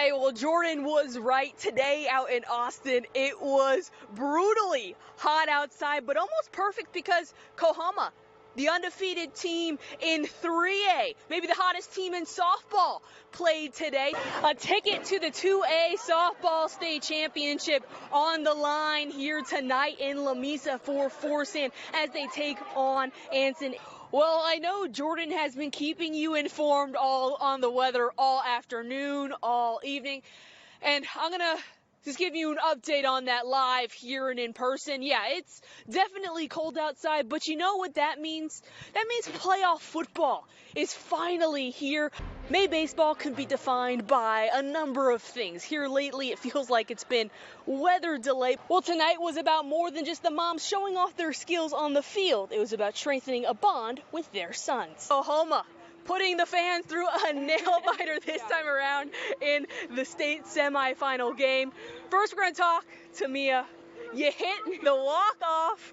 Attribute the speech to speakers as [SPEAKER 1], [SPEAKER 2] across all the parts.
[SPEAKER 1] Hey, well, Jordan was right. Today out in Austin, it was brutally hot outside, but almost perfect because Kohama, the undefeated team in 3A, maybe the hottest team in softball, played today. A ticket to the 2A softball state championship on the line here tonight in Lamesa for Forsan as they take on Anson. Well, I know Jordan has been keeping you informed all on the weather all afternoon, all evening, and I'm going to just give you an update on that live here and in person. Yeah, it's definitely cold outside, but you know what that means? That means playoff football is finally here. May baseball can be defined by a number of things. Here lately, it feels like it's been weather delay. Well, tonight was about more than just the moms showing off their skills on the field. It was about strengthening a bond with their sons. Oklahoma putting the fans through a nail biter this time around in the state semifinal game. First, we're going to talk to Mia. You hit the walk-off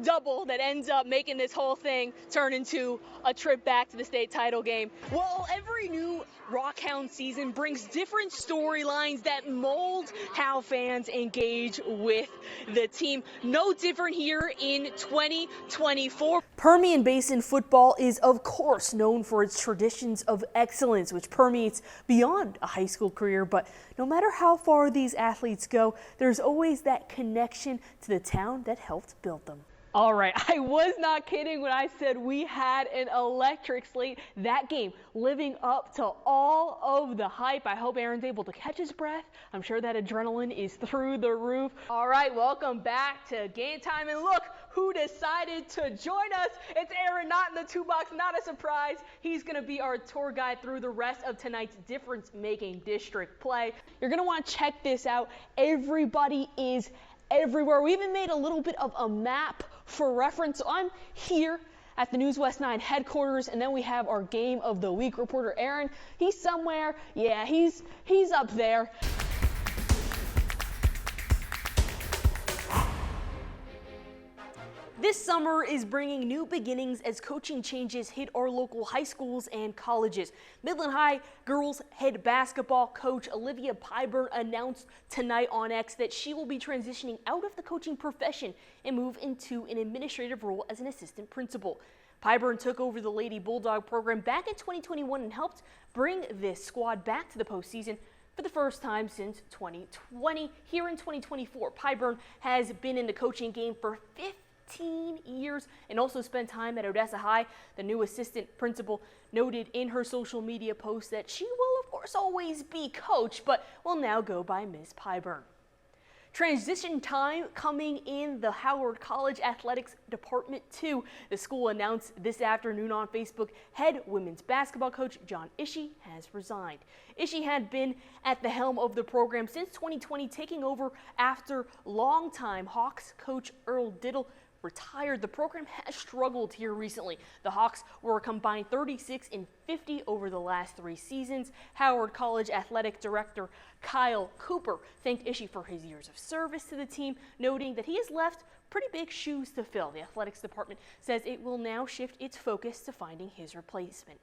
[SPEAKER 1] double that ends up making this whole thing turn into a trip back to the state title game. Well, every new Rockhound season brings different storylines that mold how fans engage with the team. No different here in 2024. Permian Basin football is, of course, known for its traditions of excellence, which permeates beyond a high school career. But no matter how far these athletes go, there's always that connection to the town that helped build them. All right, I was not kidding when I said we had an electric slate. That game living up to all of the hype. I hope Aaron's able to catch his breath. I'm sure that adrenaline is through the roof. All right, welcome back to Game Time. And look who decided to join us. It's Aaron, not in the 2-box, not a surprise. He's going to be our tour guide through the rest of tonight's difference-making district play. You're going to want to check this out. Everybody is everywhere. We even made a little bit of a map for reference. So I'm here at the NewsWest 9 headquarters, and then we have our Game of the Week reporter, Aaron. He's somewhere. Yeah, he's up there. This summer is bringing new beginnings as coaching changes hit our local high schools and colleges. Midland High girls head basketball coach Olivia Pyburn announced tonight on X that she will be transitioning out of the coaching profession and move into an administrative role as an assistant principal. Pyburn took over the Lady Bulldog program back in 2021 and helped bring this squad back to the postseason for the first time since 2020. Here in 2024, Pyburn has been in the coaching game for 15 years and also spent time at Odessa High. The new assistant principal noted in her social media post that she will of course always be coach, but will now go by Ms. Pyburn. Transition time coming in the Howard College Athletics Department 2. The school announced this afternoon on Facebook head women's basketball coach John Ishii has resigned. Ishii had been at the helm of the program since 2020, taking over after longtime Hawks coach Earl Diddle retired. The program has struggled here recently. The Hawks were a combined 36 and 50 over the last 3 seasons. Howard College Athletic Director Kyle Cooper thanked Ishii for his years of service to the team, noting that he has left pretty big shoes to fill. The athletics department says it will now shift its focus to finding his replacement.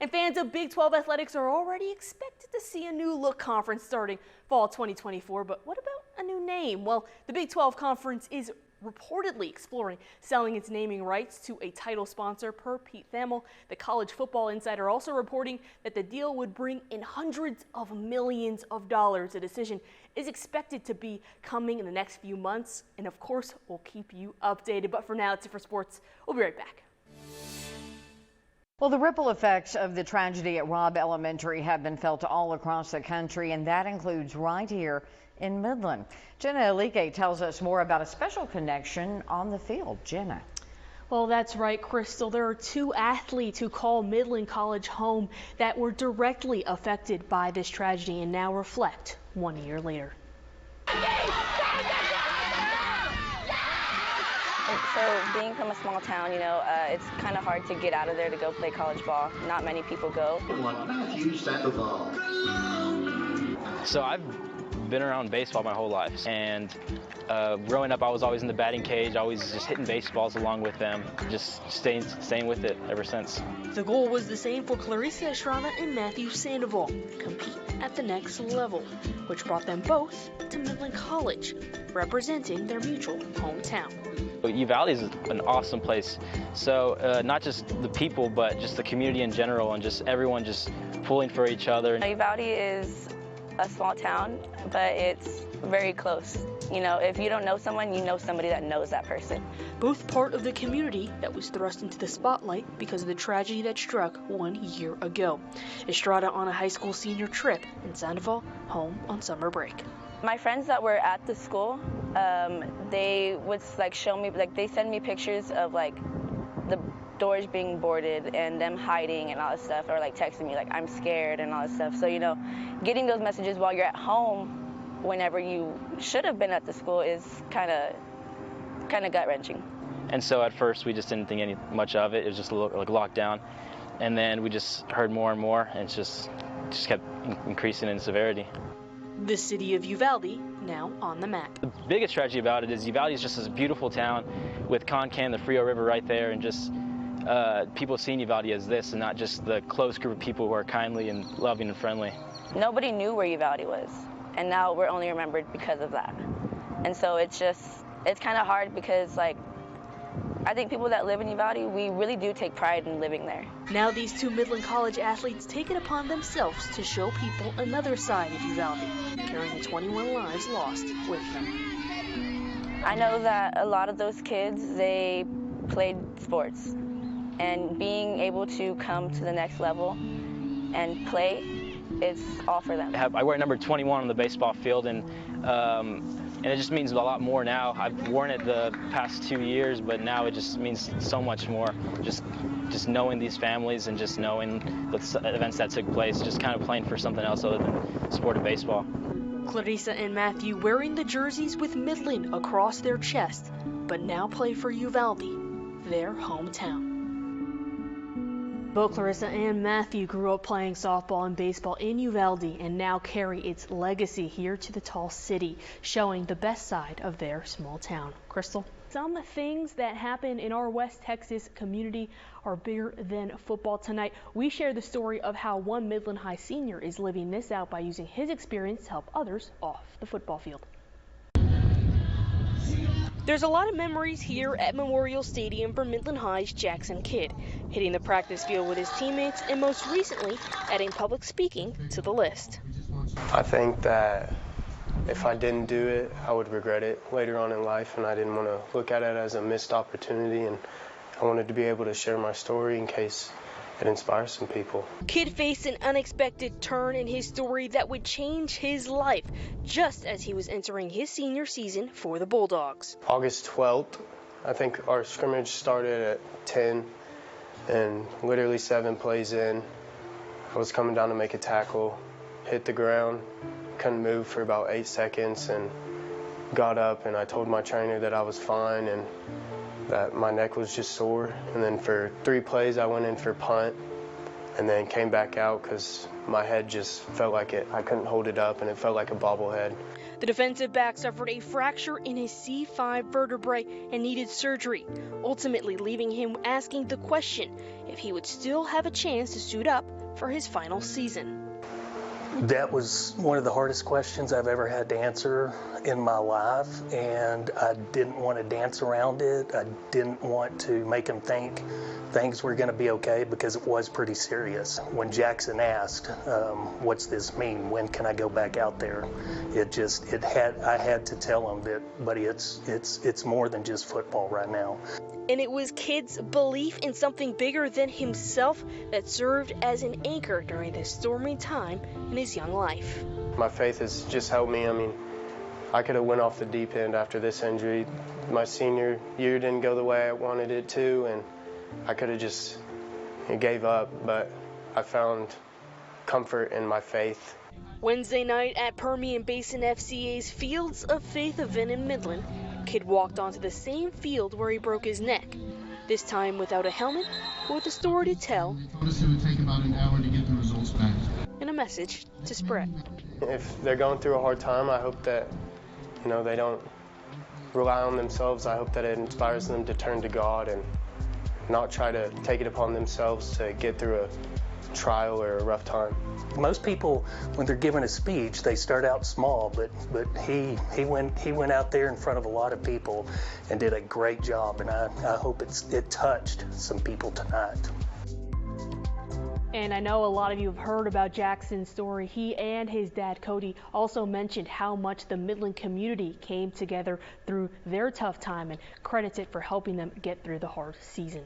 [SPEAKER 1] And fans of Big 12 athletics are already expected to see a new look conference starting fall 2024. But what about a new name? Well, the Big 12 conference is reportedly exploring selling its naming rights to a title sponsor per Pete Thamel. The College Football Insider also reporting that the deal would bring in hundreds of millions of dollars. A decision is expected to be coming in the next few months, and of course we'll keep you updated. But for now, that's it for sports. We'll be right back.
[SPEAKER 2] Well, the ripple effects of the tragedy at Robb Elementary have been felt all across the country, and that includes right here in Midland. Jenna Elique tells us more about a special connection on the field. Jenna.
[SPEAKER 1] Well, that's right, Crystal. There are 2 athletes who call Midland College home that were directly affected by this tragedy and now reflect 1 year later.
[SPEAKER 3] So being from a small town, it's kind of hard to get out of there to go play college ball. Not many people go.
[SPEAKER 4] Matthew Sandoval.
[SPEAKER 5] So I've
[SPEAKER 4] been around baseball my whole life, and growing up I was always in the batting cage, always just hitting baseballs along with them, just staying with it ever since.
[SPEAKER 1] The goal was the same for Clarissa Estrada and Matthew Sandoval, compete at the next level, which brought them both to Midland College, representing their mutual hometown.
[SPEAKER 4] Uvalde is an awesome place, so not just the people, but just the community in general, and just everyone just pulling for each other.
[SPEAKER 3] Uvalde is a small town, but it's very close. You know, if you don't know someone, you know somebody that knows that person.
[SPEAKER 1] Both part of the community that was thrust into the spotlight because of the tragedy that struck 1 year ago. Estrada on a high school senior trip, and Sandoval home on summer break.
[SPEAKER 3] My friends that were at the school, they would like show me, like they send me pictures of like the doors being boarded and them hiding and all this stuff, or like texting me like I'm scared and all this stuff. So, you know, getting those messages while you're at home whenever you should have been at the school is kind of gut-wrenching.
[SPEAKER 4] And so at first we just didn't think much of it. It was just a little like locked down, and then we just heard more and more, and it just kept increasing in severity.
[SPEAKER 1] The city of Uvalde now on the map.
[SPEAKER 4] The biggest tragedy about it is Uvalde is just this beautiful town with Concan, the Frio River right there, and just people seeing Uvalde as this and not just the close group of people who are kindly and loving and friendly. Nobody
[SPEAKER 3] knew where Uvalde was, and now we're only remembered because of that. And so it's kind of hard because, like, I think people that live in Uvalde, we really do take pride in living there.
[SPEAKER 1] Now these two Midland College athletes take it upon themselves to show people another side of Uvalde, carrying the 21 lives lost with them.
[SPEAKER 3] I know that a lot of those kids, they played sports, and being able to come to the next level and play, it's all for them.
[SPEAKER 4] I wear number 21 on the baseball field, and it just means a lot more now. I've worn it the past 2 years, but now it just means so much more. Just knowing these families and just knowing the events that took place, just kind of playing for something else other than the sport of baseball.
[SPEAKER 1] Clarissa and Matthew wearing the jerseys with Midland across their chest, but now play for Uvalde, their hometown. Both Clarissa and Matthew grew up playing softball and baseball in Uvalde and now carry its legacy here to the tall city, showing the best side of their small town. Crystal? Some things that happen in our West Texas community are bigger than football tonight. We share the story of how one Midland High senior is living this out by using his experience to help others off the football field. There's a lot of memories here at Memorial Stadium for Midland High's Jackson Kidd, hitting the practice field with his teammates and most recently adding public speaking to the list.
[SPEAKER 5] I think that if I didn't do it, I would regret it later on in life, and I didn't want to look at it as a missed opportunity, and I wanted to be able to share my story in case it inspires some people.
[SPEAKER 1] Kidd faced an unexpected turn in his story that would change his life just as he was entering his senior season for the Bulldogs.
[SPEAKER 5] August 12th, I think our scrimmage started at 10, and literally 7 plays in, I was coming down to make a tackle, hit the ground, couldn't move for about 8 seconds, and got up, and I told my trainer that I was fine and that my neck was just sore. And then for 3 plays, I went in for punt and then came back out because my head just felt like I couldn't hold it up, and it felt like a bobblehead.
[SPEAKER 1] The defensive back suffered a fracture in his C5 vertebrae and needed surgery, ultimately leaving him asking the question if he would still have a chance to suit up for his final season.
[SPEAKER 6] That was one of the hardest questions I've ever had to answer in my life, and I didn't want to dance around it. I didn't want to make him think things were going to be okay, because it was pretty serious. When Jackson asked, what's this mean? When can I go back out there? I had to tell him that, buddy, it's more than just football right now.
[SPEAKER 1] And it was Kidd's belief in something bigger than himself that served as an anchor during this stormy time in his young life.
[SPEAKER 5] My faith has just helped me. I mean, I could have went off the deep end after this injury. My senior year didn't go the way I wanted it to, and I could have just gave up, but I found comfort in my faith.
[SPEAKER 1] Wednesday night at Permian Basin FCA's Fields of Faith event in Midland, Kidd walked onto the same field where he broke his neck. this time without a helmet or with a story to tell
[SPEAKER 7] It would take about an hour to get the results back.
[SPEAKER 1] and a message to spread.
[SPEAKER 5] If they're going through a hard time, I hope that, they don't rely on themselves. I hope that it inspires them to turn to God and not try to take it upon themselves to get through a trial or a rough time.
[SPEAKER 6] Most people, when they're giving a speech, they start out small, but he went out there in front of a lot of people and did a great job, and I hope it touched some people tonight.
[SPEAKER 1] And I know a lot of you have heard about Jackson's story. He and his dad, Cody, also mentioned how much the Midland community came together through their tough time and credits it for helping them get through the hard season.